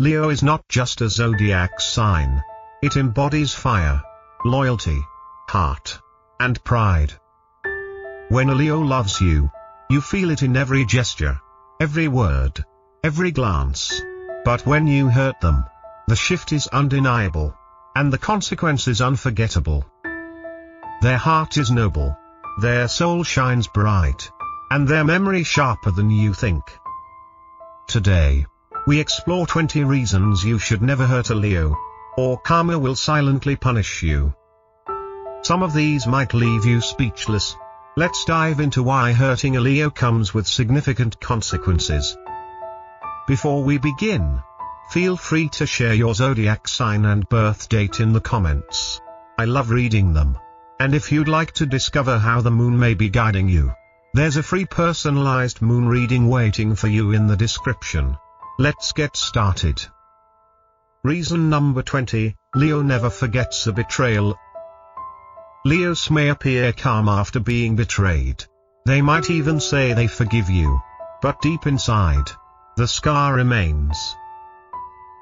Leo is not just a zodiac sign. It embodies fire, loyalty, heart, and pride. When a Leo loves you, you feel it in every gesture, every word, every glance. But when you hurt them, the shift is undeniable, and the consequences unforgettable. Their heart is noble, their soul shines bright, and their memory sharper than you think. Today, we explore 20 reasons you should never hurt a Leo, or karma will silently punish you. Some of these might leave you speechless. Let's dive into why hurting a Leo comes with significant consequences. Before we begin, feel free to share your zodiac sign and birth date in the comments. I love reading them. And if you'd like to discover how the moon may be guiding you, there's a free personalized moon reading waiting for you in the description. Let's get started. Reason number 20, Leo never forgets a betrayal. Leos may appear calm after being betrayed. They might even say they forgive you. But deep inside, the scar remains.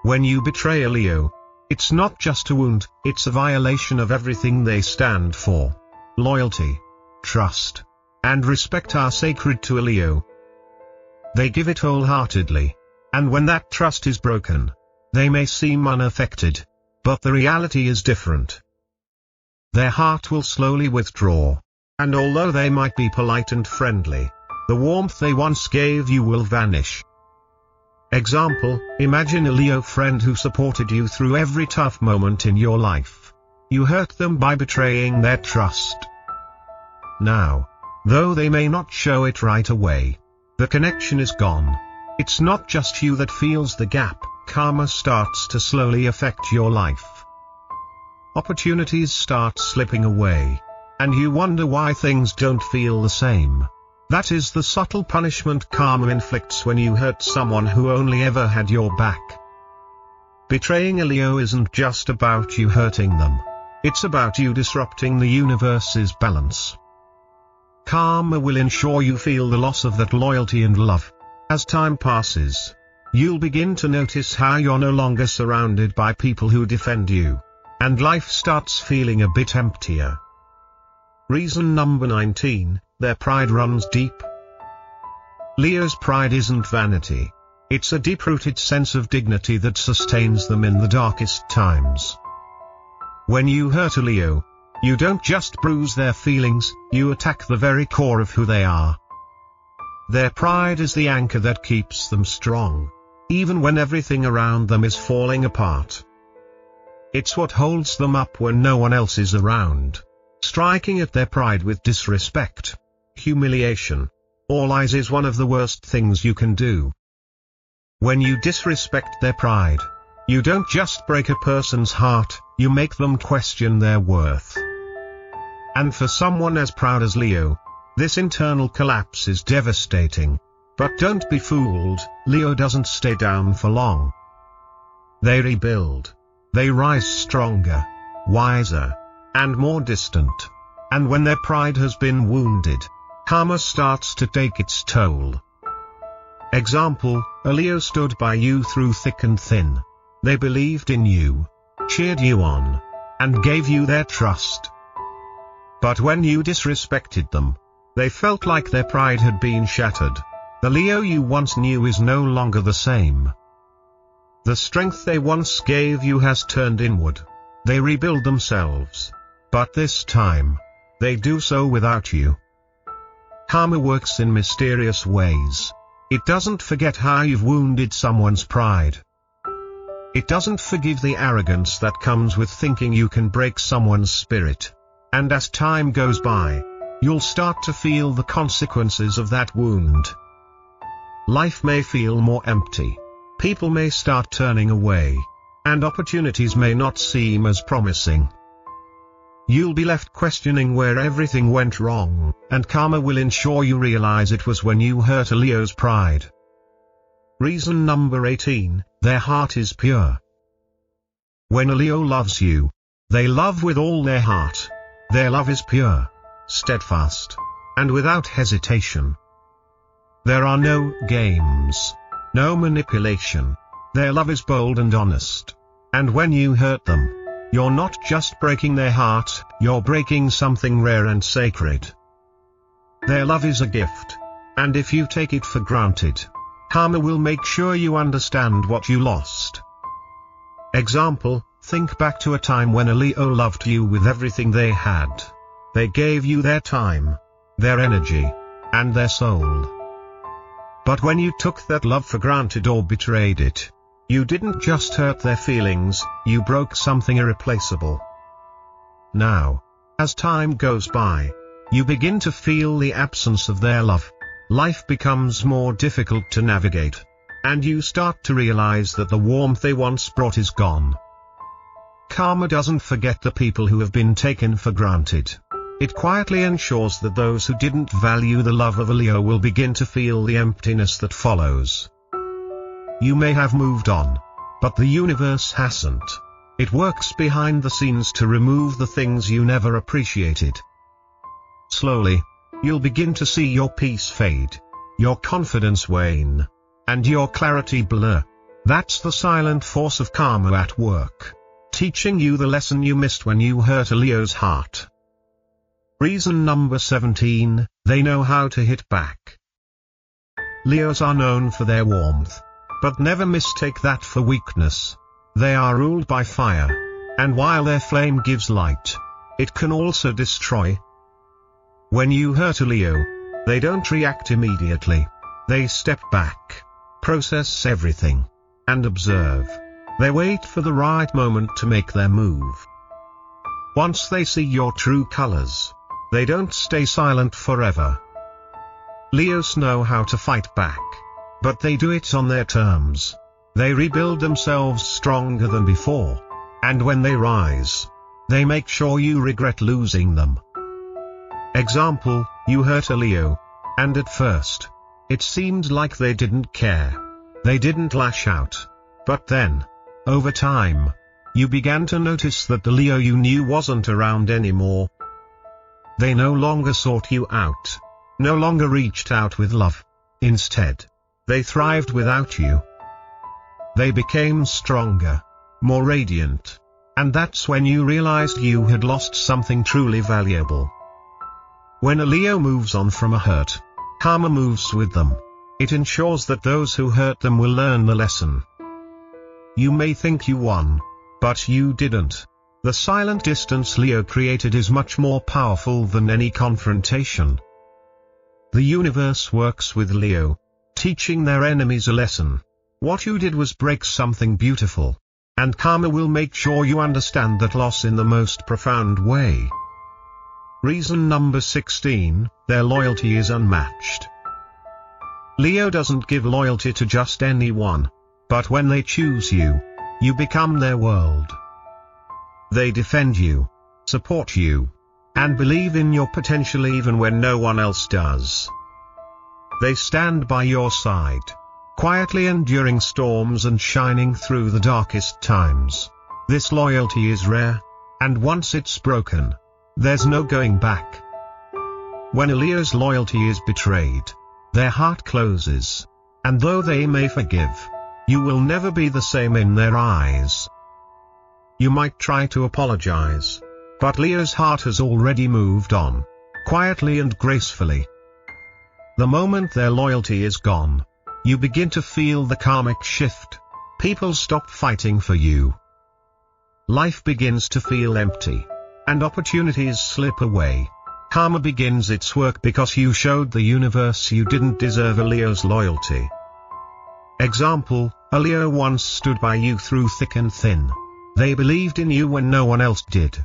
When you betray a Leo, it's not just a wound, it's a violation of everything they stand for. Loyalty, trust, and respect are sacred to a Leo. They give it wholeheartedly. And when that trust is broken, they may seem unaffected. But the reality is different. Their heart will slowly withdraw. And although they might be polite and friendly, the warmth they once gave you will vanish. Example, imagine a Leo friend who supported you through every tough moment in your life. You hurt them by betraying their trust. Now, though they may not show it right away, the connection is gone. It's not just you that feels the gap, karma starts to slowly affect your life. Opportunities start slipping away, and you wonder why things don't feel the same. That is the subtle punishment karma inflicts when you hurt someone who only ever had your back. Betraying a Leo isn't just about you hurting them. It's about you disrupting the universe's balance. Karma will ensure you feel the loss of that loyalty and love. As time passes, you'll begin to notice how you're no longer surrounded by people who defend you, and life starts feeling a bit emptier. Reason number 19, their pride runs deep. Leo's pride isn't vanity. It's a deep-rooted sense of dignity that sustains them in the darkest times. When you hurt a Leo, you don't just bruise their feelings, you attack the very core of who they are. Their pride is the anchor that keeps them strong, even when everything around them is falling apart. It's what holds them up when no one else is around. Striking at their pride with disrespect, humiliation, or lies is one of the worst things you can do. When you disrespect their pride, you don't just break a person's heart, you make them question their worth. And for someone as proud as Leo, this internal collapse is devastating. But don't be fooled, Leo doesn't stay down for long. They rebuild. They rise stronger, wiser, and more distant. And when their pride has been wounded, karma starts to take its toll. Example, a Leo stood by you through thick and thin. They believed in you, cheered you on, and gave you their trust. But when you disrespected them, they felt like their pride had been shattered. The Leo you once knew is no longer the same. The strength they once gave you has turned inward. They rebuild themselves. But this time, they do so without you. Karma works in mysterious ways. It doesn't forget how you've wounded someone's pride. It doesn't forgive the arrogance that comes with thinking you can break someone's spirit. And as time goes by, you'll start to feel the consequences of that wound. Life may feel more empty. People may start turning away. And opportunities may not seem as promising. You'll be left questioning where everything went wrong, and karma will ensure you realize it was when you hurt a Leo's pride. Reason number 18, their heart is pure. When a Leo loves you, they love with all their heart. Their love is pure, steadfast, and without hesitation. There are no games, no manipulation, Their love is bold and honest. And when you hurt them, you're not just breaking their heart, you're breaking something rare and sacred. Their love is a gift. And if you take it for granted, karma will make sure you understand what you lost. Example, think back to a time when a Leo loved you with everything they had. They gave you their time, their energy, and their soul. But when you took that love for granted or betrayed it, you didn't just hurt their feelings, you broke something irreplaceable. Now, as time goes by, you begin to feel the absence of their love. Life becomes more difficult to navigate, and you start to realize that the warmth they once brought is gone. Karma doesn't forget the people who have been taken for granted. It quietly ensures that those who didn't value the love of a Leo will begin to feel the emptiness that follows. You may have moved on, but the universe hasn't. It works behind the scenes to remove the things you never appreciated. Slowly, you'll begin to see your peace fade, your confidence wane, and your clarity blur. That's the silent force of karma at work, teaching you the lesson you missed when you hurt a Leo's heart. Reason number 17, they know how to hit back. Leos are known for their warmth, but never mistake that for weakness. They are ruled by fire, and while their flame gives light, it can also destroy. When you hurt a Leo, they don't react immediately. They step back, process everything, and observe. They wait for the right moment to make their move. Once they see your true colors, they don't stay silent forever. Leos know how to fight back, but they do it on their terms. They rebuild themselves stronger than before, and when they rise, they make sure you regret losing them. Example, you hurt a Leo, and at first, it seemed like they didn't care. They didn't lash out. But then, over time, you began to notice that the Leo you knew wasn't around anymore. They no longer sought you out, no longer reached out with love. Instead, they thrived without you. They became stronger, more radiant, and that's when you realized you had lost something truly valuable. When a Leo moves on from a hurt, karma moves with them. It ensures that those who hurt them will learn the lesson. You may think you won, but you didn't. The silent distance Leo created is much more powerful than any confrontation. The universe works with Leo, teaching their enemies a lesson. What you did was break something beautiful, and karma will make sure you understand that loss in the most profound way. Reason number 16, their loyalty is unmatched. Leo doesn't give loyalty to just anyone, but when they choose you, you become their world. They defend you, support you, and believe in your potential even when no one else does. They stand by your side, quietly enduring storms and shining through the darkest times. This loyalty is rare, and once it's broken, there's no going back. When a Leo's loyalty is betrayed, their heart closes, and though they may forgive, you will never be the same in their eyes. You might try to apologize, but Leo's heart has already moved on, quietly and gracefully. The moment their loyalty is gone, you begin to feel the karmic shift. People stop fighting for you. Life begins to feel empty, and opportunities slip away. Karma begins its work because you showed the universe you didn't deserve a Leo's loyalty. Example, a Leo once stood by you through thick and thin. They believed in you when no one else did.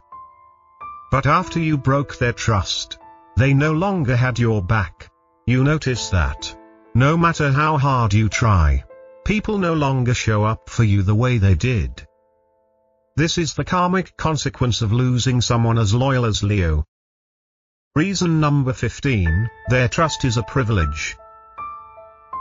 But after you broke their trust, they no longer had your back. You notice that, no matter how hard you try, people no longer show up for you the way they did. This is the karmic consequence of losing someone as loyal as Leo. Reason number 15, their trust is a privilege.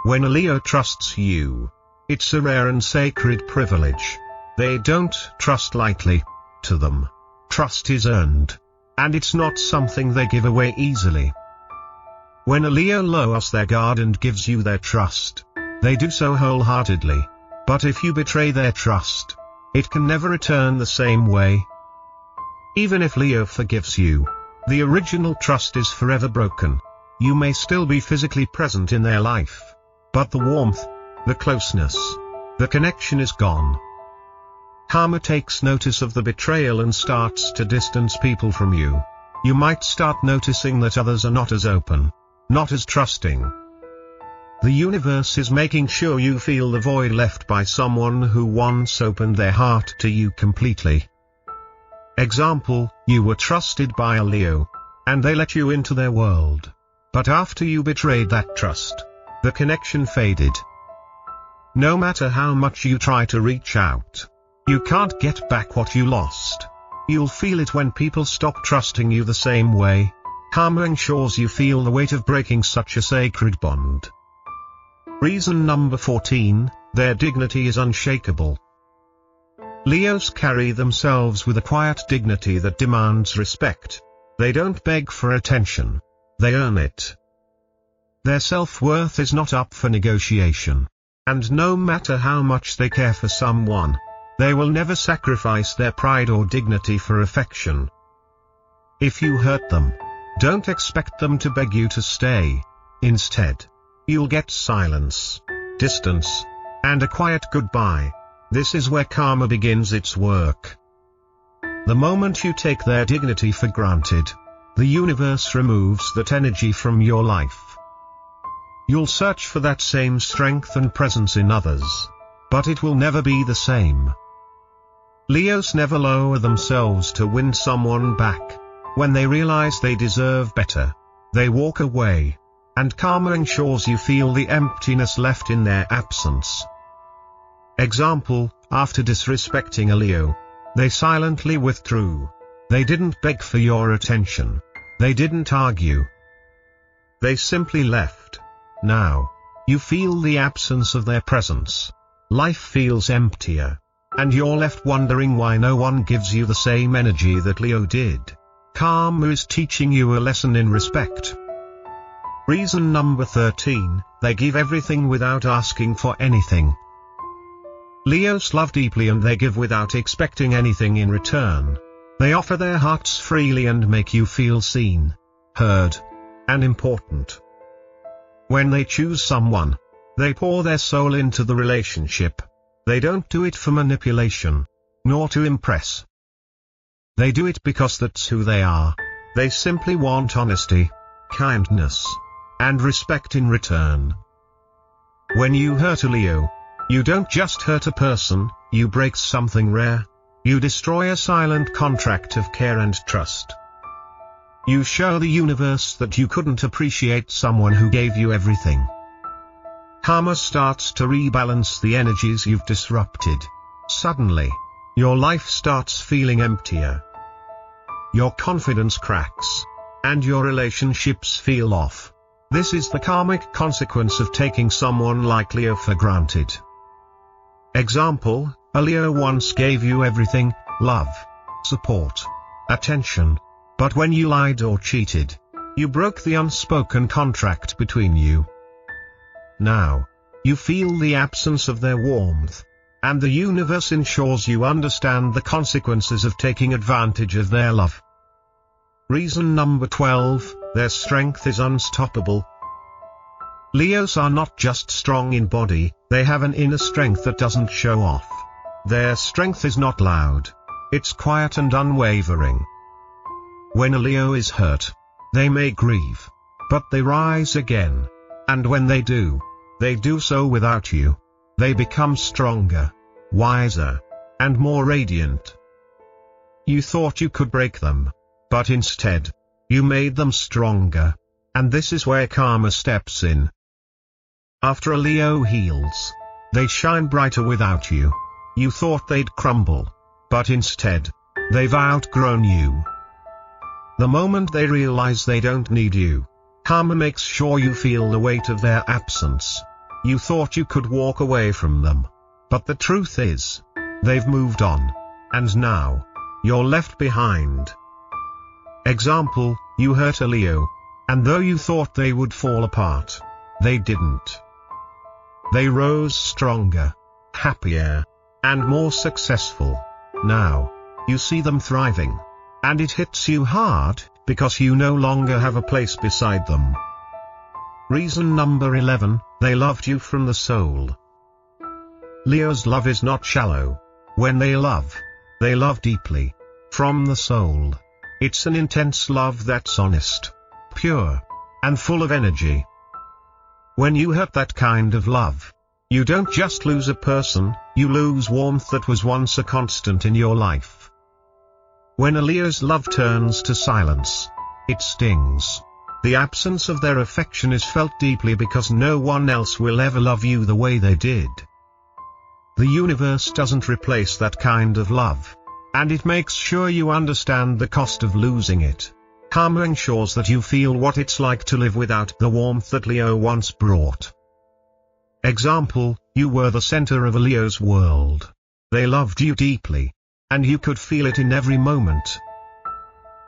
When a Leo trusts you, it's a rare and sacred privilege. They don't trust lightly. To them, trust is earned, and it's not something they give away easily. When a Leo lowers their guard and gives you their trust, they do so wholeheartedly. But if you betray their trust, it can never return the same way. Even if Leo forgives you, the original trust is forever broken. You may still be physically present in their life, but the warmth, the closeness, the connection is gone. Karma takes notice of the betrayal and starts to distance people from you. You might start noticing that others are not as open, not as trusting. The universe is making sure you feel the void left by someone who once opened their heart to you completely. Example, you were trusted by a Leo, and they let you into their world. But after you betrayed that trust, the connection faded. No matter how much you try to reach out, you can't get back what you lost. You'll feel it when people stop trusting you the same way. Karma ensures you feel the weight of breaking such a sacred bond. Reason number 14, their dignity is unshakable. Leos carry themselves with a quiet dignity that demands respect. They don't beg for attention. They earn it. Their self-worth is not up for negotiation. And no matter how much they care for someone, they will never sacrifice their pride or dignity for affection. If you hurt them, don't expect them to beg you to stay. Instead, you'll get silence, distance, and a quiet goodbye. This is where karma begins its work. The moment you take their dignity for granted, the universe removes that energy from your life. You'll search for that same strength and presence in others, but it will never be the same. Leos never lower themselves to win someone back. When they realize they deserve better, they walk away, and karma ensures you feel the emptiness left in their absence. Example, after disrespecting a Leo, they silently withdrew. They didn't beg for your attention. They didn't argue. They simply left. Now, you feel the absence of their presence. Life feels emptier. And you're left wondering why no one gives you the same energy that Leo did. Karma is teaching you a lesson in respect. Reason number 13, they give everything without asking for anything. Leos love deeply and they give without expecting anything in return. They offer their hearts freely and make you feel seen, heard, and important. When they choose someone, they pour their soul into the relationship. They don't do it for manipulation, nor to impress. They do it because that's who they are. They simply want honesty, kindness, and respect in return. When you hurt a Leo, you don't just hurt a person, you break something rare. You destroy a silent contract of care and trust. You show the universe that you couldn't appreciate someone who gave you everything. Karma starts to rebalance the energies you've disrupted. Suddenly, your life starts feeling emptier. Your confidence cracks, and your relationships feel off. This is the karmic consequence of taking someone like Leo for granted. Example, a Leo once gave you everything, love, support, attention, but when you lied or cheated, you broke the unspoken contract between you. Now, you feel the absence of their warmth, and the universe ensures you understand the consequences of taking advantage of their love. Reason number 12, their strength is unstoppable. Leos are not just strong in body, they have an inner strength that doesn't show off. Their strength is not loud, it's quiet and unwavering. When a Leo is hurt, they may grieve, but they rise again. And when they do so without you. They become stronger, wiser, and more radiant. You thought you could break them, but instead, you made them stronger. And this is where karma steps in. After a Leo heals, they shine brighter without you. You thought they'd crumble, but instead, they've outgrown you. The moment they realize they don't need you, karma makes sure you feel the weight of their absence. You thought you could walk away from them, but the truth is, they've moved on, and now, you're left behind. Example, you hurt a Leo, and though you thought they would fall apart, they didn't. They rose stronger, happier, and more successful. Now, you see them thriving. And it hits you hard, because you no longer have a place beside them. Reason number 11, they loved you from the soul. Leo's love is not shallow. When they love deeply. From the soul. It's an intense love that's honest, pure, and full of energy. When you hurt that kind of love, you don't just lose a person, you lose warmth that was once a constant in your life. When a Leo's love turns to silence, it stings. The absence of their affection is felt deeply because no one else will ever love you the way they did. The universe doesn't replace that kind of love, and it makes sure you understand the cost of losing it. Karma ensures that you feel what it's like to live without the warmth that Leo once brought. Example, you were the center of a Leo's world. They loved you deeply, and you could feel it in every moment.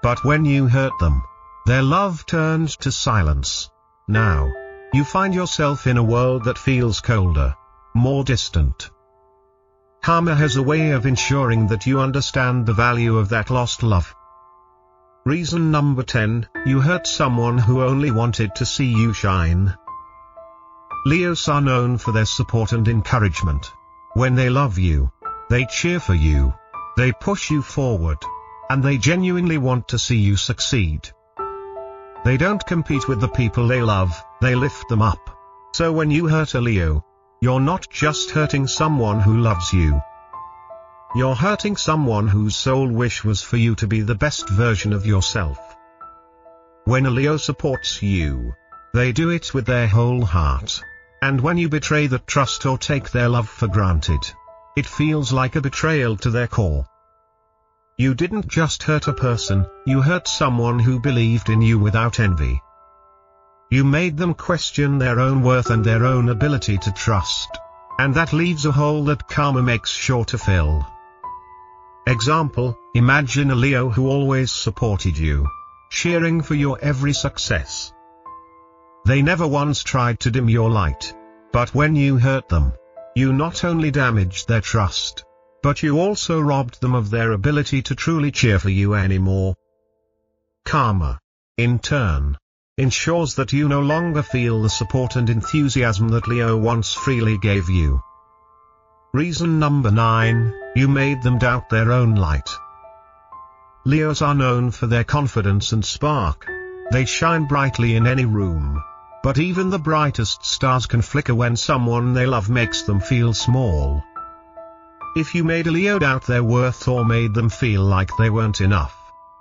But when you hurt them, their love turned to silence. Now, you find yourself in a world that feels colder, more distant. Karma has a way of ensuring that you understand the value of that lost love. Reason number 10, you hurt someone who only wanted to see you shine. Leos are known for their support and encouragement. When they love you, they cheer for you, they push you forward, and they genuinely want to see you succeed. They don't compete with the people they love, they lift them up. So when you hurt a Leo, you're not just hurting someone who loves you. You're hurting someone whose sole wish was for you to be the best version of yourself. When a Leo supports you, they do it with their whole heart. And when you betray that trust or take their love for granted, it feels like a betrayal to their core. You didn't just hurt a person, you hurt someone who believed in you without envy. You made them question their own worth and their own ability to trust. And that leaves a hole that karma makes sure to fill. Example, imagine a Leo who always supported you, cheering for your every success. They never once tried to dim your light. But when you hurt them, you not only damaged their trust, but you also robbed them of their ability to truly cheer for you anymore. Karma, in turn, ensures that you no longer feel the support and enthusiasm that Leo once freely gave you. Reason number 9, you made them doubt their own light. Leos are known for their confidence and spark. They shine brightly in any room. But even the brightest stars can flicker when someone they love makes them feel small. If you made a Leo doubt their worth or made them feel like they weren't enough,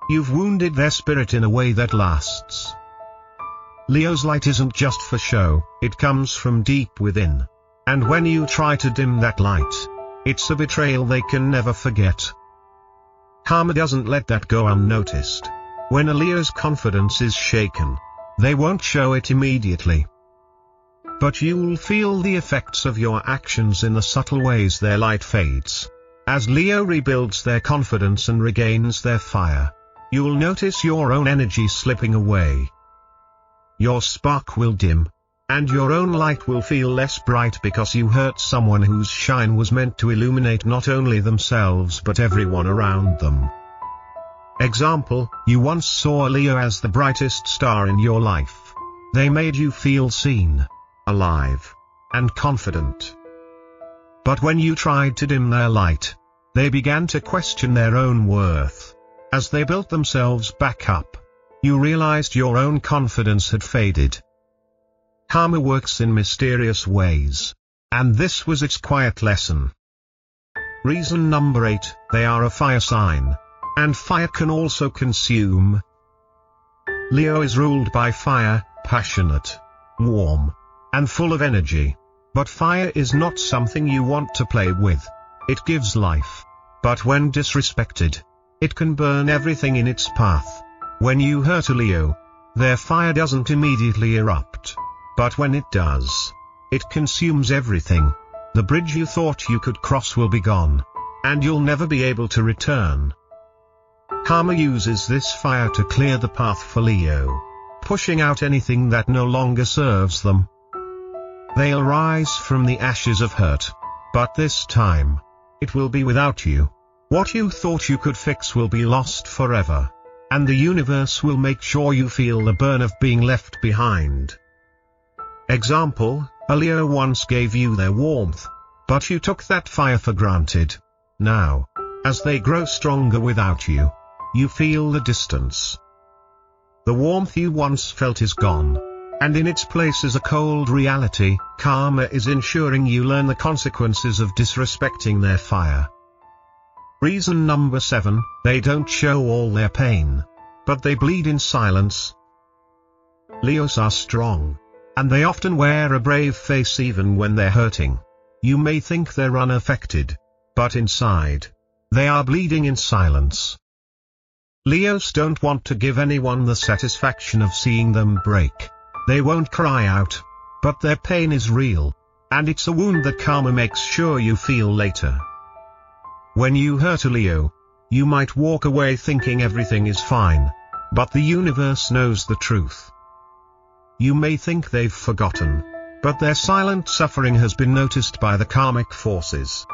you've wounded their spirit in a way that lasts. Leo's light isn't just for show, it comes from deep within. And when you try to dim that light, it's a betrayal they can never forget. Karma doesn't let that go unnoticed. When a Leo's confidence is shaken, they won't show it immediately. But you'll feel the effects of your actions in the subtle ways their light fades. As Leo rebuilds their confidence and regains their fire, you'll notice your own energy slipping away. Your spark will dim, and your own light will feel less bright because you hurt someone whose shine was meant to illuminate not only themselves but everyone around them. Example, you once saw a Leo as the brightest star in your life. They made you feel seen, alive, and confident. But when you tried to dim their light, they began to question their own worth. As they built themselves back up, you realized your own confidence had faded. Karma works in mysterious ways, and this was its quiet lesson. Reason number 8, they are a fire sign. And fire can also consume. Leo is ruled by fire, passionate, warm, and full of energy. But fire is not something you want to play with. It gives life. But when disrespected, it can burn everything in its path. When you hurt a Leo, their fire doesn't immediately erupt. But when it does, it consumes everything. The bridge you thought you could cross will be gone, and you'll never be able to return. Karma uses this fire to clear the path for Leo, pushing out anything that no longer serves them. They'll rise from the ashes of hurt, But this time, it will be without you. What you thought you could fix will be lost forever. And the universe will make sure you feel the burn of being left behind. Example, a Leo once gave you their warmth, but you took that fire for granted. Now, as they grow stronger without you, you feel the distance. The warmth you once felt is gone, and in its place is a cold reality. Karma is ensuring you learn the consequences of disrespecting their fire. Reason number 7, they don't show all their pain, but they bleed in silence. Leos are strong, and they often wear a brave face even when they're hurting. You may think they're unaffected, but inside, they are bleeding in silence. Leos don't want to give anyone the satisfaction of seeing them break. They won't cry out, but their pain is real, and it's a wound that karma makes sure you feel later. When you hurt a Leo, you might walk away thinking everything is fine, but the universe knows the truth. You may think they've forgotten, but their silent suffering has been noticed by the karmic forces.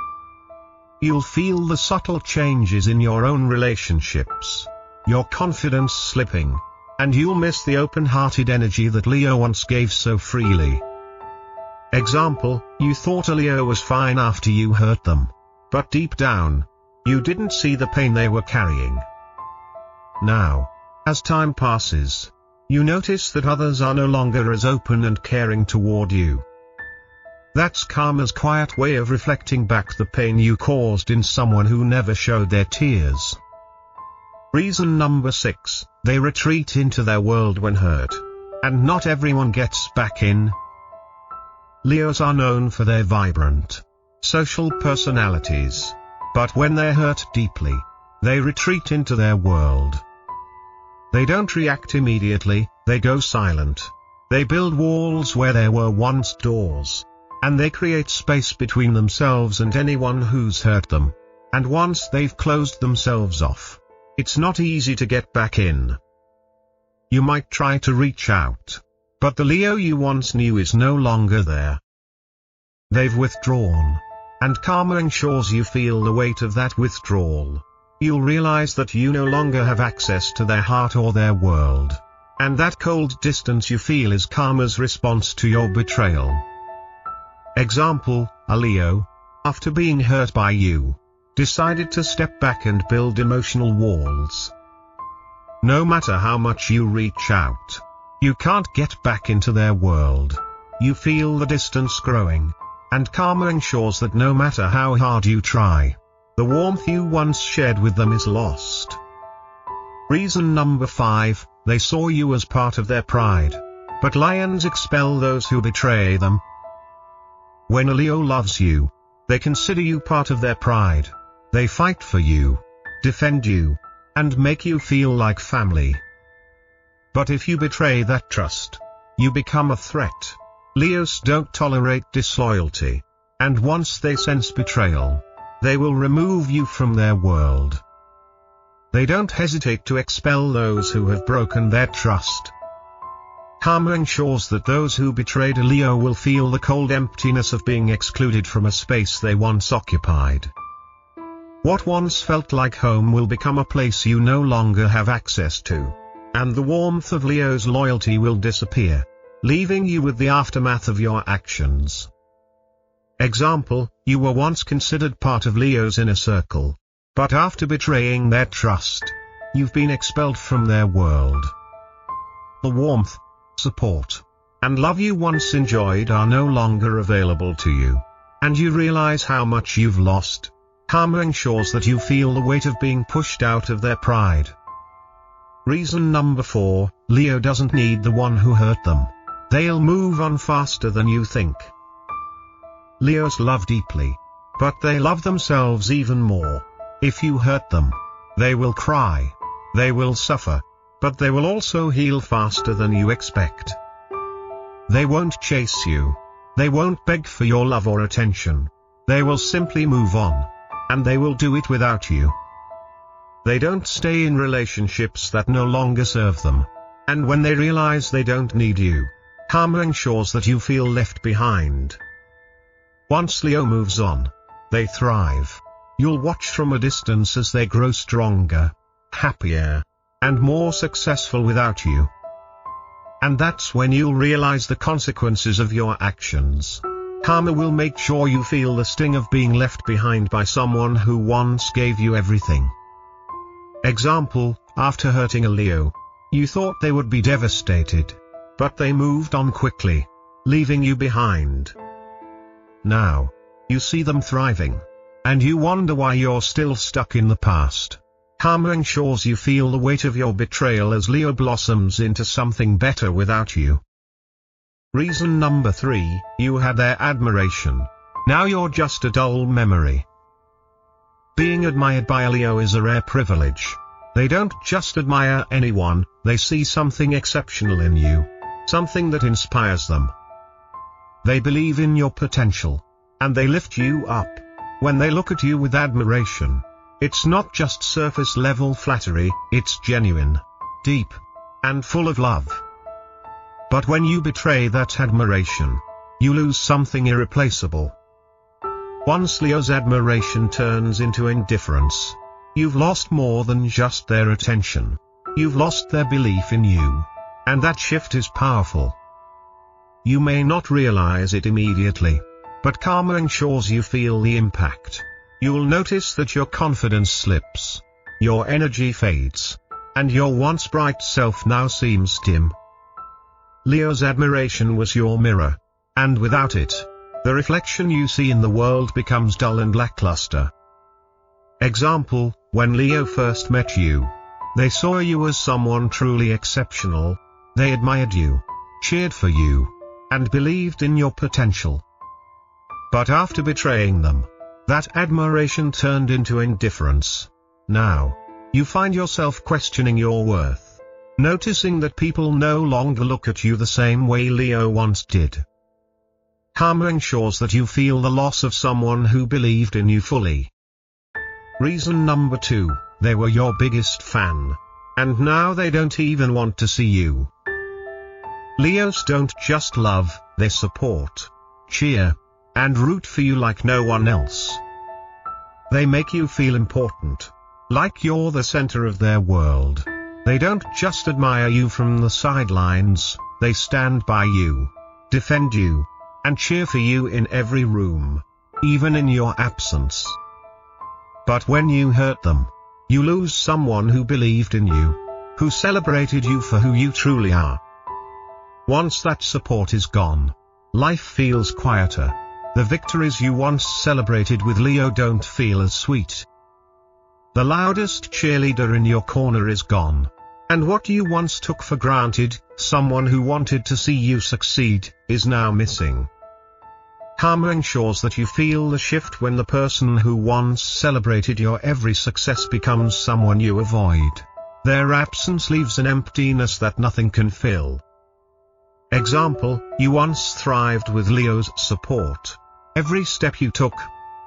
You'll feel the subtle changes in your own relationships, your confidence slipping, and you'll miss the open-hearted energy that Leo once gave so freely. Example, you thought a Leo was fine after you hurt them, but deep down, you didn't see the pain they were carrying. Now, as time passes, you notice that others are no longer as open and caring toward you. That's karma's quiet way of reflecting back the pain you caused in someone who never showed their tears. Reason number 6, they retreat into their world when hurt. And not everyone gets back in. Leos are known for their vibrant, social personalities. But when they're hurt deeply, they retreat into their world. They don't react immediately, they go silent. They build walls where there were once doors. And they create space between themselves and anyone who's hurt them. And once they've closed themselves off, it's not easy to get back in. You might try to reach out, but the Leo you once knew is no longer there. They've withdrawn, and karma ensures you feel the weight of that withdrawal. You'll realize that you no longer have access to their heart or their world. And that cold distance you feel is karma's response to your betrayal. Example, a Leo, after being hurt by you, decided to step back and build emotional walls. No matter how much you reach out, you can't get back into their world. You feel the distance growing, and karma ensures that no matter how hard you try, the warmth you once shared with them is lost. Reason number 5, they saw you as part of their pride. But lions expel those who betray them. When a Leo loves you, they consider you part of their pride. They fight for you, defend you, and make you feel like family. But if you betray that trust, you become a threat. Leos don't tolerate disloyalty, and once they sense betrayal, they will remove you from their world. They don't hesitate to expel those who have broken their trust. Karma ensures that those who betrayed a Leo will feel the cold emptiness of being excluded from a space they once occupied. What once felt like home will become a place you no longer have access to. And the warmth of Leo's loyalty will disappear, leaving you with the aftermath of your actions. Example, you were once considered part of Leo's inner circle. But after betraying their trust, you've been expelled from their world. The warmth, support, and love you once enjoyed are no longer available to you. And you realize how much you've lost. Karma ensures that you feel the weight of being pushed out of their pride. Reason number 4, Leo doesn't need the one who hurt them. They'll move on faster than you think. Leos love deeply, but they love themselves even more. If you hurt them, they will cry, they will suffer, but they will also heal faster than you expect. They won't chase you. They won't beg for your love or attention. They will simply move on. And they will do it without you. They don't stay in relationships that no longer serve them. And when they realize they don't need you, karma ensures that you feel left behind. Once Leo moves on, they thrive. You'll watch from a distance as they grow stronger, happier, and more successful without you. And that's when you'll realize the consequences of your actions. Karma will make sure you feel the sting of being left behind by someone who once gave you everything. Example, after hurting a Leo, you thought they would be devastated, but they moved on quickly, leaving you behind. Now, you see them thriving, and you wonder why you're still stuck in the past. Karma ensures you feel the weight of your betrayal as Leo blossoms into something better without you. Reason number 3, you had their admiration. Now you're just a dull memory. Being admired by a Leo is a rare privilege. They don't just admire anyone, they see something exceptional in you. Something that inspires them. They believe in your potential. And they lift you up. When they look at you with admiration, it's not just surface-level flattery, it's genuine, deep, and full of love. But when you betray that admiration, you lose something irreplaceable. Once Leo's admiration turns into indifference, you've lost more than just their attention. You've lost their belief in you. And that shift is powerful. You may not realize it immediately, but karma ensures you feel the impact. You'll notice that your confidence slips, your energy fades, and your once bright self now seems dim. Leo's admiration was your mirror, and without it, the reflection you see in the world becomes dull and lackluster. Example, when Leo first met you, they saw you as someone truly exceptional. They admired you, cheered for you, and believed in your potential. But after betraying them, that admiration turned into indifference. Now, you find yourself questioning your worth, noticing that people no longer look at you the same way Leo once did. Karma ensures that you feel the loss of someone who believed in you fully. Reason number 2, they were your biggest fan. And now they don't even want to see you. Leos don't just love, they support, cheer, and root for you like no one else. They make you feel important, like you're the center of their world. They don't just admire you from the sidelines, they stand by you, defend you, and cheer for you in every room, even in your absence. But when you hurt them, you lose someone who believed in you, who celebrated you for who you truly are. Once that support is gone, life feels quieter. The victories you once celebrated with Leo don't feel as sweet. The loudest cheerleader in your corner is gone. And what you once took for granted, someone who wanted to see you succeed, is now missing. Karma ensures that you feel the shift when the person who once celebrated your every success becomes someone you avoid. Their absence leaves an emptiness that nothing can fill. Example, you once thrived with Leo's support. Every step you took,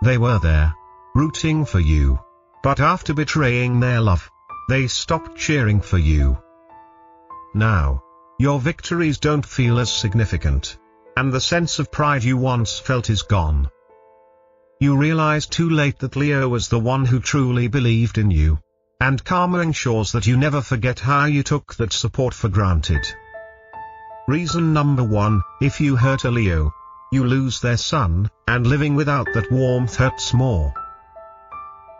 they were there, rooting for you. But after betraying their love, they stopped cheering for you. Now, your victories don't feel as significant, and the sense of pride you once felt is gone. You realize too late that Leo was the one who truly believed in you, and karma ensures that you never forget how you took that support for granted. Reason number 1, if you hurt a Leo, you lose their sun, and living without that warmth hurts more.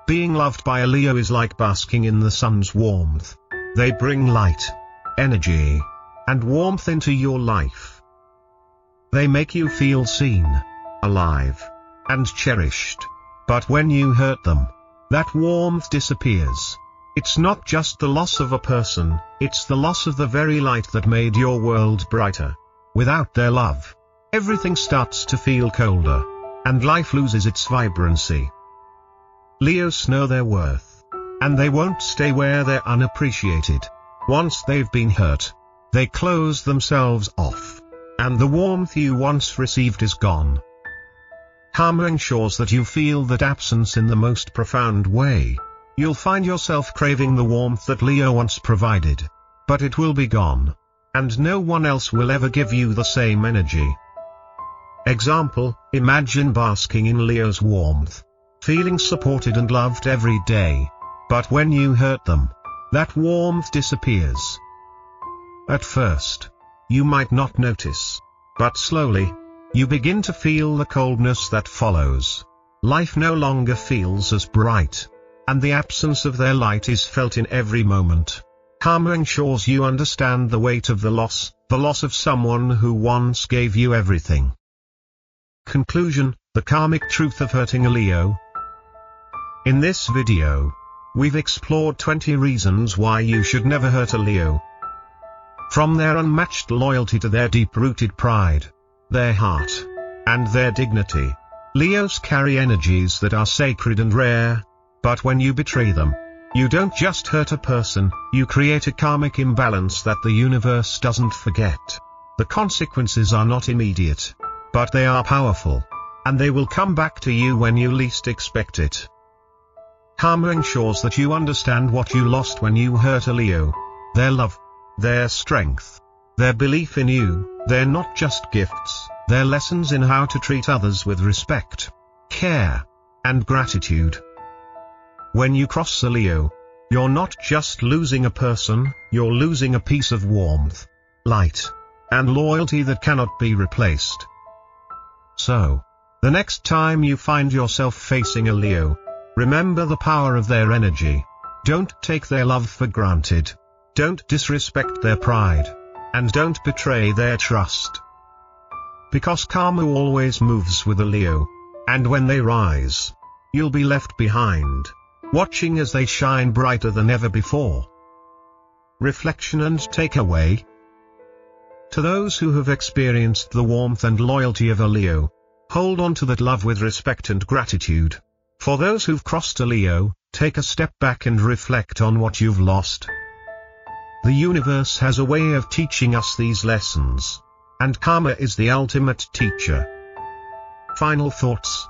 Being loved by a Leo is like basking in the sun's warmth. They bring light, energy, and warmth into your life. They make you feel seen, alive, and cherished. But when you hurt them, that warmth disappears. It's not just the loss of a person, it's the loss of the very light that made your world brighter. Without their love, everything starts to feel colder, and life loses its vibrancy. Leos know their worth, and they won't stay where they're unappreciated. Once they've been hurt, they close themselves off, and the warmth you once received is gone. Karma ensures that you feel that absence in the most profound way. You'll find yourself craving the warmth that Leo once provided, but it will be gone, and no one else will ever give you the same energy. Example, imagine basking in Leo's warmth, feeling supported and loved every day. But when you hurt them, that warmth disappears. At first, you might not notice, but slowly, you begin to feel the coldness that follows. Life no longer feels as bright, and the absence of their light is felt in every moment. Karma ensures you understand the weight of the loss of someone who once gave you everything. Conclusion: the karmic truth of hurting a Leo. In this video, we've explored 20 reasons why you should never hurt a Leo. From their unmatched loyalty to their deep-rooted pride, their heart, and their dignity, Leos carry energies that are sacred and rare. But when you betray them, you don't just hurt a person, you create a karmic imbalance that the universe doesn't forget. The consequences are not immediate, but they are powerful, and they will come back to you when you least expect it. Karma ensures that you understand what you lost when you hurt a Leo. Their love, their strength, their belief in you, they're not just gifts, they're lessons in how to treat others with respect, care, and gratitude. When you cross a Leo, you're not just losing a person, you're losing a piece of warmth, light, and loyalty that cannot be replaced. So, the next time you find yourself facing a Leo, remember the power of their energy. Don't take their love for granted. Don't disrespect their pride. And don't betray their trust. Because karma always moves with a Leo. And when they rise, you'll be left behind, watching as they shine brighter than ever before. Reflection and takeaway. To those who have experienced the warmth and loyalty of a Leo, hold on to that love with respect and gratitude. For those who've crossed a Leo, take a step back and reflect on what you've lost. The universe has a way of teaching us these lessons, and karma is the ultimate teacher. Final thoughts.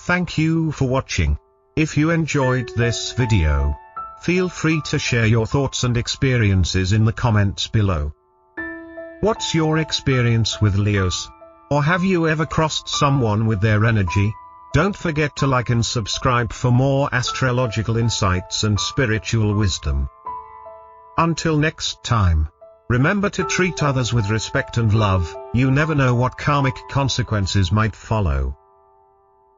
Thank you for watching. If you enjoyed this video, feel free to share your thoughts and experiences in the comments below. What's your experience with Leos? Or have you ever crossed someone with their energy? Don't forget to like and subscribe for more astrological insights and spiritual wisdom. Until next time, remember to treat others with respect and love. You never know what karmic consequences might follow.